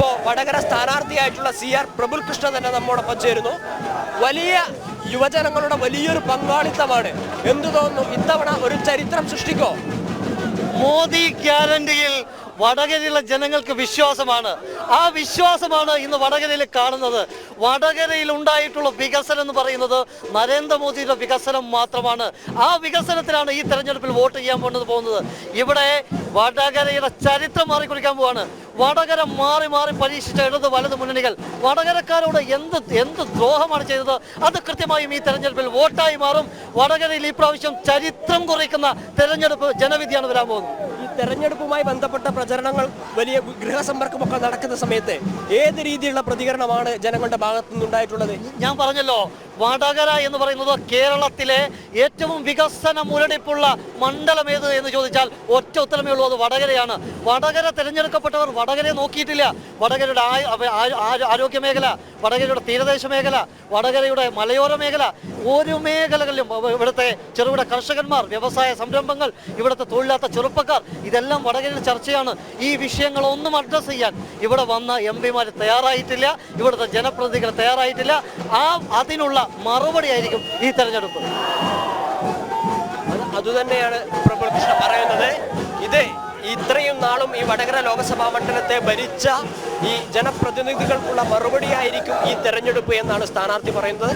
ഇപ്പോൾ വടകര സ്ഥാനാർത്ഥിയായിട്ടുള്ള CR പ്രബുൽ കൃഷ്ണ തന്നെ നമ്മോടൊപ്പം ചേരുന്നു. വലിയ യുവജനങ്ങളുടെ വലിയൊരു പങ്കാളിത്തമാണ്. എന്തു തോന്നുന്നു, ഇത്തവണ ഒരു ചരിത്രം സൃഷ്ടിക്കോ? മോദി ഗ്യാരണ്ടിയിൽ വടകരയിലെ ജനങ്ങൾക്ക് വിശ്വാസമാണ്. ആ വിശ്വാസമാണ് ഇന്ന് വടകരയിൽ കാണുന്നത്. വടകരയിൽ ഉണ്ടായിട്ടുള്ള വികസനം എന്ന് പറയുന്നത് നരേന്ദ്രമോദിയുടെ വികസനം മാത്രമാണ്. ആ വികസനത്തിലാണ് ഈ തെരഞ്ഞെടുപ്പിൽ വോട്ട് ചെയ്യാൻ പോകുന്നത്. ഇവിടെ വടകരയുടെ ചരിത്രം മാറിക്കുറിക്കാൻ പോവാണ്. വടകര മാറി മാറി പരീക്ഷിച്ച ഇടത് വലത് മുന്നണികൾ വടകരക്കാരോട് എന്ത് ദ്രോഹമാണ് ചെയ്തത്, അത് കൃത്യമായും ഈ തെരഞ്ഞെടുപ്പിൽ വോട്ടായി മാറും. വടകരയിൽ ഈ പ്രാവശ്യം ചരിത്രം കുറിക്കുന്ന തെരഞ്ഞെടുപ്പ് ജനവിധിയാണ് വരാൻ പോകുന്നത്. ഈ തെരഞ്ഞെടുപ്പുമായി ബന്ധപ്പെട്ട പ്രചരണങ്ങൾ, വലിയ ഗൃഹസമ്പർക്കമൊക്കെ നടക്കുന്ന സമയത്ത് ഏത് രീതിയിലുള്ള പ്രതികരണമാണ് ജനങ്ങളുടെ ഭാഗത്തു നിന്നുണ്ടായിട്ടുള്ളത്? ഞാൻ പറഞ്ഞല്ലോ, വടകര എന്ന് പറയുന്നത് കേരളത്തിലെ ഏറ്റവും വികസന മുരടിപ്പുള്ള മണ്ഡലം ഏത് എന്ന് ചോദിച്ചാൽ ഒറ്റ ഉത്തരമേ ഉള്ളൂ, അത് വടകരയാണ്. വടകര തിരഞ്ഞെടുക്കപ്പെട്ടവർ വടകരയെ നോക്കിയിട്ടില്ല. വടകരയുടെ ആരോഗ്യ മേഖല, വടകരയുടെ തീരദേശ മേഖല, വടകരയുടെ മലയോര മേഖല, ഓരോ മേഖലകളിലും ഇവിടുത്തെ ചെറുകിട കർഷകന്മാർ, വ്യവസായ സംരംഭങ്ങൾ, ഇവിടുത്തെ തൊഴിലാത്ത ചെറുപ്പക്കാർ, ഇതെല്ലാം വടകരയിൽ ചർച്ചയാണ്. ഈ വിഷയങ്ങളൊന്നും അഡ്രസ്സ് ചെയ്യാൻ ഇവിടെ വന്ന MP-മാർ തയ്യാറായിട്ടില്ല, ഇവിടുത്തെ ജനപ്രതിനിധികൾ തയ്യാറായിട്ടില്ല. അതിനുള്ള മറുപടി ആയിരിക്കും ഈ തെരഞ്ഞെടുപ്പ്. അതുതന്നെയാണ് പ്രബുൽ കൃഷ്ണ പറയുന്നത്. ഇത് ഇത്രയും നാളും ഈ വടകര ലോക്സഭാ മണ്ഡലത്തെ ഭരിച്ച ഈ ജനപ്രതിനിധികൾക്കുള്ള മറുപടിയായിരിക്കും ഈ തെരഞ്ഞെടുപ്പ് എന്നാണ് സ്ഥാനാർത്ഥി പറയുന്നത്.